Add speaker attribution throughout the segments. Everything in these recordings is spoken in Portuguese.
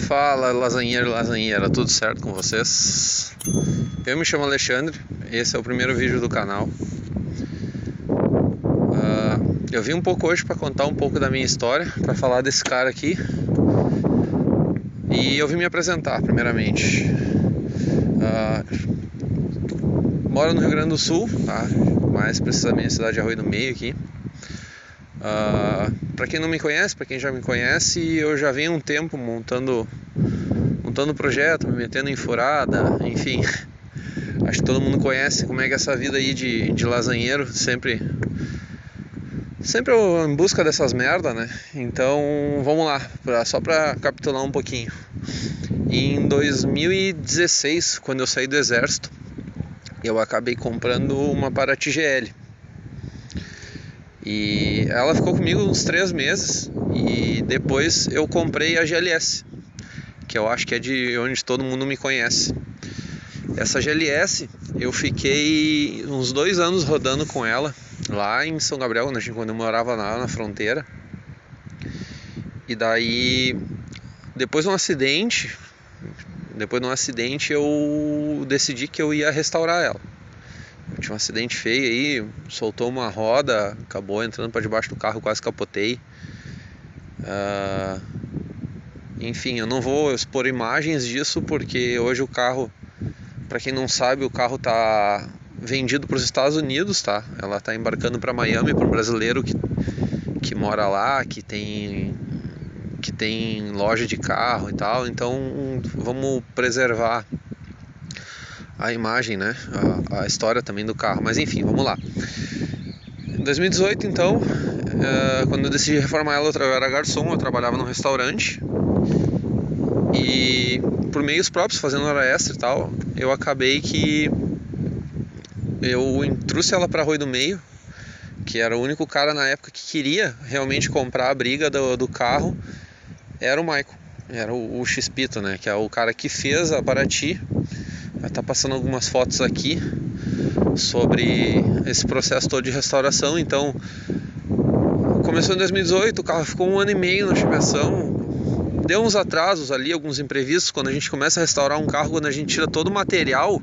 Speaker 1: Fala, lasanheiro e lasanheira, tudo certo com vocês? Eu me chamo Alexandre, esse é o primeiro vídeo do canal. Eu vim um pouco hoje para contar um pouco da minha história, para falar desse cara aqui. E eu vim me apresentar primeiramente. Moro no Rio Grande do Sul, tá? Mais precisamente na cidade de Arroio do Meio aqui. Para quem não me conhece, para quem já me conhece, eu já venho um tempo montando projeto, me metendo em furada, enfim. Acho que todo mundo conhece como é que é essa vida aí de lasanheiro, sempre em busca dessas merda, né? Então vamos lá, só para capitular um pouquinho. Em 2016, quando eu saí do exército, eu acabei comprando uma Paraty GL. E ela ficou comigo uns 3 meses e depois eu comprei a GLS, que eu acho que é de onde todo mundo me conhece. Essa GLS eu fiquei uns 2 anos rodando com ela lá em São Gabriel, quando eu morava lá na fronteira. E daí, depois de um acidente eu decidi que eu ia restaurar ela. Eu tinha um acidente feio aí, soltou uma roda, acabou entrando para debaixo do carro, quase capotei. Enfim, eu não vou expor imagens disso porque hoje o carro, para quem não sabe, o carro tá vendido para os Estados Unidos, tá? Ela tá embarcando para Miami, para um brasileiro que mora lá, que tem loja de carro e tal. Então vamos preservar a imagem, né? A história também do carro. Mas enfim, vamos lá. Em 2018, então, quando eu decidi reformar ela, eu era garçom, eu trabalhava num restaurante. E por meios próprios, fazendo hora extra e tal, eu acabei que eu trouxe ela para Arroio do Meio, que era o único cara na época que queria realmente comprar a briga do carro, era o Maicon, era o Xpito, né, que é o cara que fez a Paraty. Vai estar passando algumas fotos aqui sobre esse processo todo de restauração. Então, começou em 2018, o carro ficou 1 ano e meio na chipeação. Deu uns atrasos ali, alguns imprevistos. Quando a gente começa a restaurar um carro, quando a gente tira todo o material,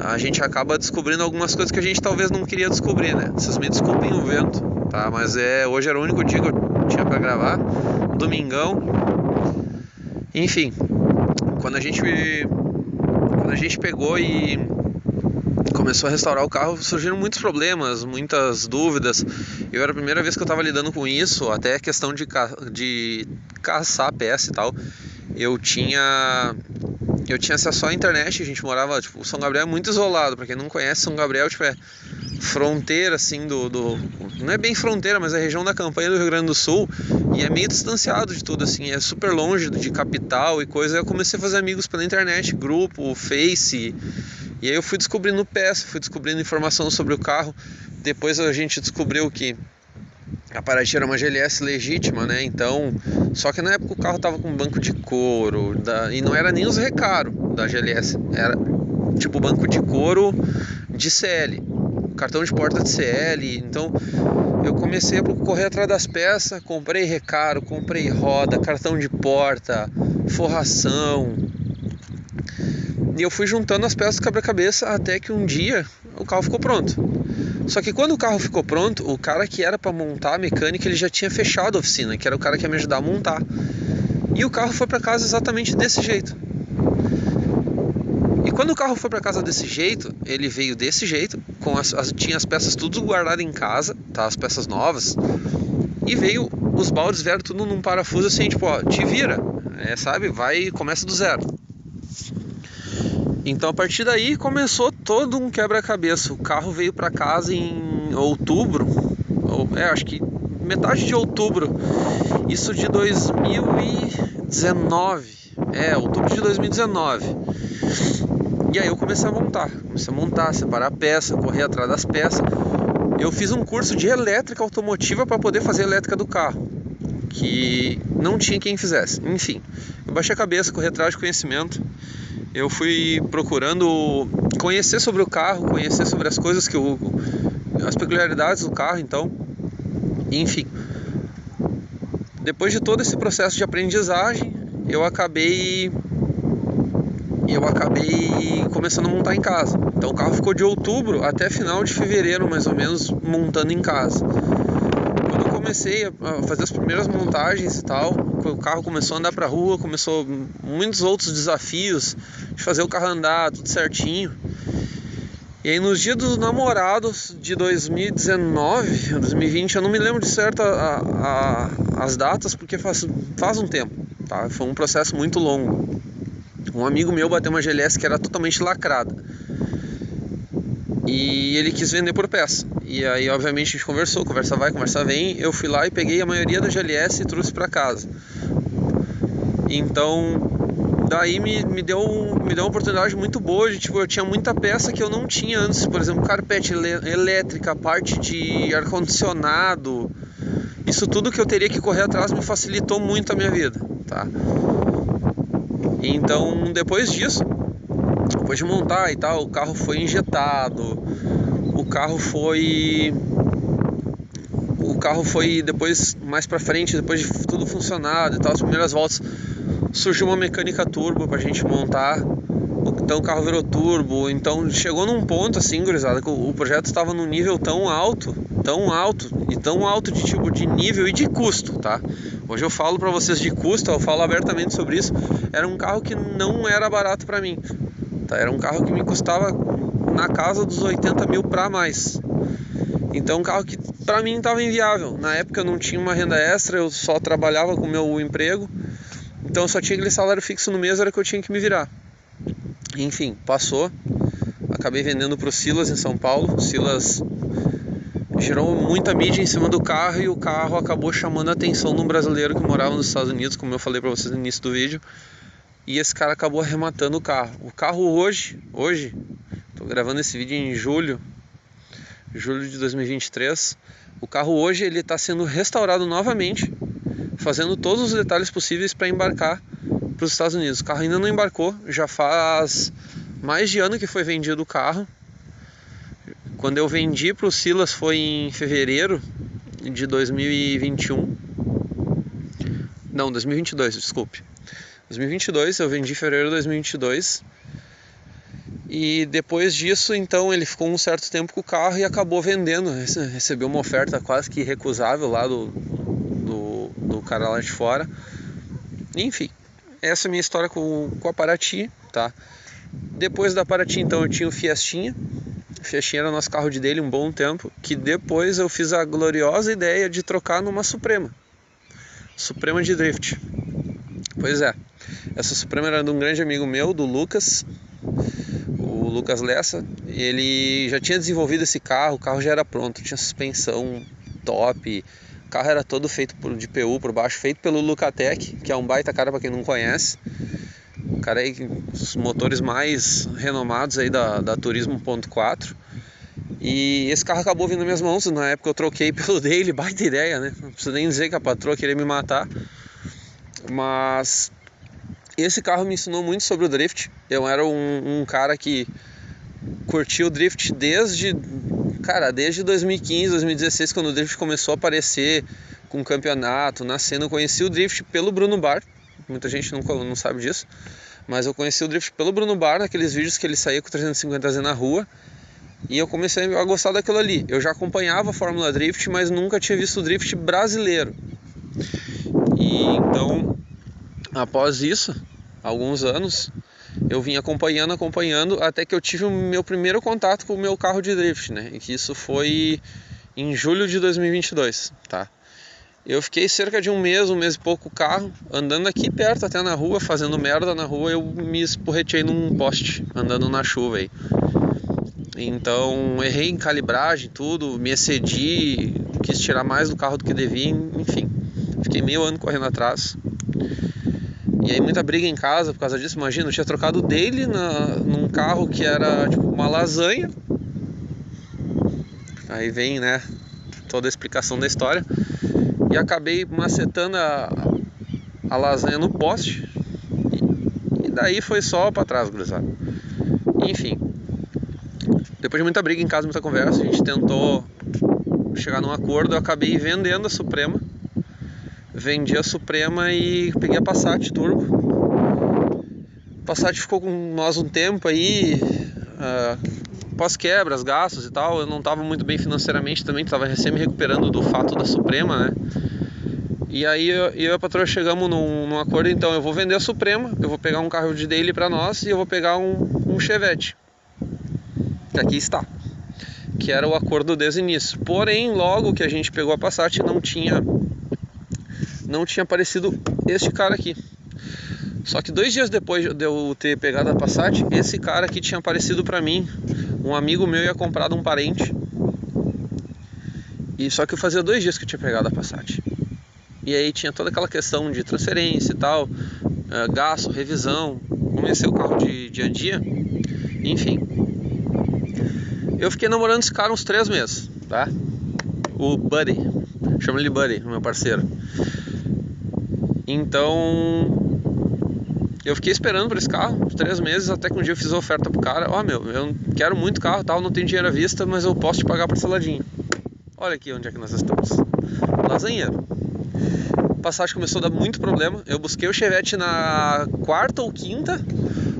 Speaker 1: a gente acaba descobrindo algumas coisas que a gente talvez não queria descobrir, né? Vocês me desculpem o vento, tá? Mas hoje era o único dia que eu tinha pra gravar, domingão. Enfim, quando a gente pegou e começou a restaurar o carro, surgiram muitos problemas, muitas dúvidas. Era a primeira vez que eu estava lidando com isso, até a questão de caçar a peça e tal. Eu tinha acesso à internet, a gente morava, tipo, São Gabriel é muito isolado. Para quem não conhece, São Gabriel, tipo, é fronteira, assim, não é bem fronteira, mas é região da campanha do Rio Grande do Sul, e é meio distanciado de tudo, assim, é super longe de capital e coisa. Aí eu comecei a fazer amigos pela internet, grupo, Face, e aí eu fui descobrindo peça, fui descobrindo informação sobre o carro. Depois a gente descobriu que a Paraty era uma GLS legítima, né? Então, só que na época o carro tava com banco de couro, e não era nem os Recaro da GLS, era tipo banco de couro de CL, cartão de porta de CL. Então eu comecei a correr atrás das peças, comprei Recaro, comprei roda, cartão de porta, forração, e eu fui juntando as peças quebra-cabeça até que um dia o carro ficou pronto. Só que quando o carro ficou pronto, o cara que era para montar a mecânica, ele já tinha fechado a oficina, que era o cara que ia me ajudar a montar. E o carro foi para casa exatamente desse jeito. E quando o carro foi para casa desse jeito, ele veio desse jeito, tinha as peças tudo guardadas em casa, tá? As peças novas. E os baldes vieram tudo num parafuso assim, tipo, ó, te vira, sabe? Vai e começa do zero. Então a partir daí começou todo um quebra-cabeça. O carro veio para casa em outubro, acho que metade de outubro, isso de 2019, outubro de 2019. E aí eu comecei a montar, separar a peça, correr atrás das peças. Eu fiz um curso de elétrica automotiva para poder fazer a elétrica do carro, que não tinha quem fizesse. Enfim, eu baixei a cabeça, corri atrás de conhecimento. Eu fui procurando conhecer sobre o carro, conhecer sobre as coisas as peculiaridades do carro. Então, enfim, depois de todo esse processo de aprendizagem, eu acabei começando a montar em casa. Então o carro ficou de outubro até final de fevereiro, mais ou menos, montando em casa. Quando eu comecei a fazer as primeiras montagens e tal, o carro começou a andar pra rua, começou muitos outros desafios de fazer o carro andar tudo certinho. E aí nos dias dos namorados de 2019, 2020, eu não me lembro de certo as datas, porque faz um tempo, tá? Foi um processo muito longo. Um amigo meu bateu uma GLS que era totalmente lacrada e ele quis vender por peça. E aí obviamente a gente conversou, conversa vai, conversa vem. Eu fui lá e peguei a maioria da GLS e trouxe pra casa. Então daí me deu uma oportunidade muito boa de, tipo, eu tinha muita peça que eu não tinha antes. Por exemplo, carpete elétrica, parte de ar-condicionado. Isso tudo que eu teria que correr atrás me facilitou muito a minha vida, tá? Então depois disso, depois de montar e tal, o carro foi injetado, o carro foi depois, mais pra frente, depois de tudo funcionado e tal, as primeiras voltas, surgiu uma mecânica turbo pra gente montar. Então o carro virou turbo. Então chegou num ponto assim, gurizada, que o projeto estava num nível tão alto de tipo de nível e de custo, tá? Hoje eu falo pra vocês de custo, eu falo abertamente sobre isso. Era um carro que não era barato pra mim, tá? Era um carro que me custava na casa dos 80 mil pra mais. Então um carro que pra mim estava inviável. Na época eu não tinha uma renda extra, eu só trabalhava com o meu emprego. Então eu só tinha aquele salário fixo no mês, era que eu tinha que me virar. Enfim, passou. Acabei vendendo pro Silas em São Paulo. O Silas gerou muita mídia em cima do carro e o carro acabou chamando a atenção de um brasileiro que morava nos Estados Unidos, como eu falei pra vocês no início do vídeo. E esse cara acabou arrematando o carro. O carro hoje, tô gravando esse vídeo em julho de 2023. O carro hoje ele está sendo restaurado novamente, fazendo todos os detalhes possíveis para embarcar para os Estados Unidos. O carro ainda não embarcou, já faz mais de ano que foi vendido o carro. Quando eu vendi para o Silas foi em fevereiro de 2021. Não, 2022, desculpe. 2022, eu vendi em fevereiro de 2022. E depois disso, então, ele ficou um certo tempo com o carro e acabou vendendo. Recebeu uma oferta quase que irrecusável lá do cara lá de fora. Enfim, essa é a minha história com a Paraty, tá? Depois da Paraty, então, eu tinha o Fiestinha. O Fiestinha era o nosso carro de dele um bom tempo, que depois eu fiz a gloriosa ideia de trocar numa Suprema de drift. Pois é, essa Suprema era de um grande amigo meu, do Lucas, o Lucas Lessa. Ele já tinha desenvolvido esse carro, o carro já era pronto, tinha suspensão top, o carro era todo feito de PU por baixo, feito pelo Lucatec, que é um baita cara para quem não conhece. O cara aí, os motores mais renomados aí da Turismo.4. E esse carro acabou vindo nas minhas mãos. Na época eu troquei pelo dele, baita ideia, né? Não preciso nem dizer que a patroa queria me matar. Mas esse carro me ensinou muito sobre o drift. Eu era um cara que curtiu o drift desde 2015, 2016, quando o drift começou a aparecer com campeonato, na cena. Eu conheci o drift pelo Bruno Bar. Muita gente não sabe disso, mas eu conheci o drift pelo Bruno Bar, naqueles vídeos que ele saía com 350Z na rua, e eu comecei a gostar daquilo ali. Eu já acompanhava a Fórmula Drift, mas nunca tinha visto o drift brasileiro. E então, após isso, alguns anos, eu vim acompanhando, até que eu tive o meu primeiro contato com o meu carro de drift, né? E que isso foi em julho de 2022, tá? Eu fiquei cerca de um mês e pouco com o carro, andando aqui perto até na rua, fazendo merda na rua. Eu me esporretei num poste, andando na chuva aí. Então errei em calibragem, tudo, me excedi, quis tirar mais do carro do que devia, enfim. Fiquei meio ano correndo atrás. E aí muita briga em casa por causa disso. Imagina, eu tinha trocado dele num carro que era tipo uma lasanha. Aí vem, né, toda a explicação da história. E acabei macetando a lasanha no poste. E daí foi só pra trás, gurizada. Enfim, depois de muita briga em casa, muita conversa, a gente tentou chegar num acordo. Eu acabei vendendo a Suprema. vendi a Suprema e peguei a Passat Turbo. A Passat ficou com nós um tempo aí, pós-quebras, gastos e tal. Eu não estava muito bem financeiramente também, estava recém me recuperando do fato da Suprema, né? E aí eu e a patroa chegamos num acordo. Então eu vou vender a Suprema, eu vou pegar um carro de daily para nós e eu vou pegar um Chevette, que aqui está, que era o acordo desde o início. Porém, logo que a gente pegou a Passat, não tinha aparecido este cara aqui. Só que 2 dias depois de eu ter pegado a Passat, esse cara aqui tinha aparecido pra mim. Um amigo meu ia comprar de um parente. E só que eu fazia 2 dias que eu tinha pegado a Passat. E aí tinha toda aquela questão de transferência e tal, gasto, revisão, conhecer o carro de dia a dia, enfim. Eu fiquei namorando esse cara uns 3 meses, tá? O Buddy, chama ele Buddy, meu parceiro. Então eu fiquei esperando por esse carro uns 3 meses, até que um dia eu fiz a oferta pro cara. Eu quero muito carro, tal, não tenho dinheiro à vista, mas eu posso te pagar parceladinho. Olha aqui onde é que nós estamos. Lasanheiro. A Passat começou a dar muito problema. Eu busquei o Chevette na quarta ou quinta.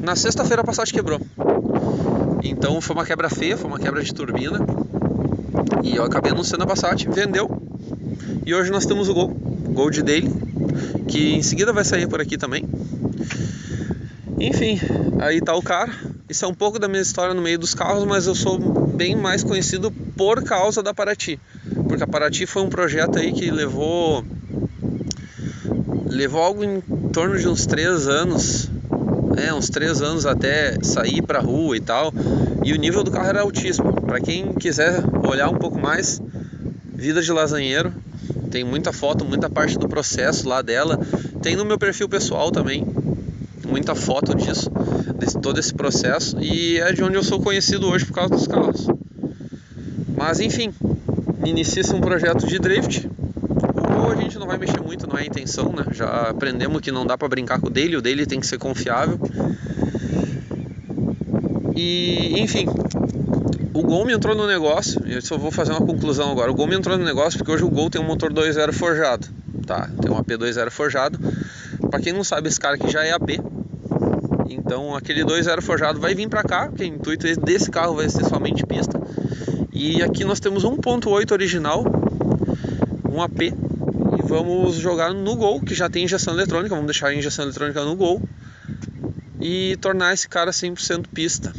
Speaker 1: Na sexta-feira a Passat quebrou. Então foi uma quebra feia, foi uma quebra de turbina. E eu acabei anunciando a Passat, vendeu. E hoje nós temos o Gol de daily, que em seguida vai sair por aqui também. Enfim, aí tá o cara. Isso é um pouco da minha história no meio dos carros, mas eu sou bem mais conhecido por causa da Paraty. Porque a Paraty foi um projeto aí que levou algo em torno de uns 3 anos. Uns 3 anos até sair pra rua e tal. E o nível do carro era altíssimo. Pra quem quiser olhar um pouco mais, Vida de Lasanheiro, tem muita foto, muita parte do processo lá dela. Tem no meu perfil pessoal também muita foto disso, de todo esse processo. E é de onde eu sou conhecido hoje por causa dos carros. Mas enfim, inicia-se um projeto de drift. A gente não vai mexer muito, não é a intenção, né? Já aprendemos que não dá pra brincar com o daily tem que ser confiável. E enfim, o Gol me entrou no negócio. Eu só vou fazer uma conclusão agora. O Gol me entrou no negócio porque hoje o Gol tem um motor 2.0 forjado, tá? Tem um AP 2.0 forjado. Pra quem não sabe, esse cara aqui já é AP. Então aquele 2.0 forjado vai vir pra cá, porque o intuito desse carro vai ser somente pista. E aqui nós temos 1.8 original, um AP, e vamos jogar no Gol, que já tem injeção eletrônica. Vamos deixar a injeção eletrônica no Gol e tornar esse cara 100% pista.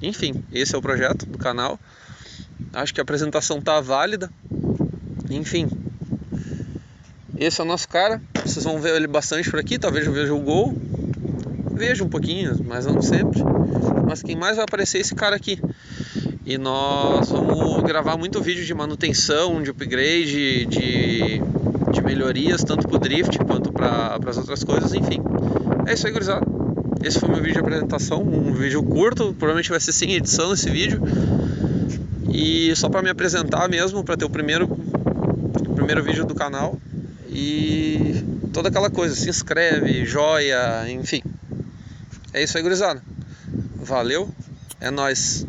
Speaker 1: Enfim, esse é o projeto do canal. Acho que a apresentação tá válida. Enfim, esse é o nosso cara. Vocês vão ver ele bastante por aqui. Talvez eu veja o Gol, vejo um pouquinho, mas não sempre. Mas quem mais vai aparecer é esse cara aqui. E nós vamos gravar muito vídeo de manutenção, de upgrade, de melhorias, tanto para o drift quanto para as outras coisas, enfim. É isso aí, gurizada. Esse foi meu vídeo de apresentação, um vídeo curto, provavelmente vai ser sem edição esse vídeo. E só para me apresentar mesmo, para ter o primeiro vídeo do canal. E toda aquela coisa, se inscreve, joia, enfim. É isso aí, gurizada. Valeu, é nóis.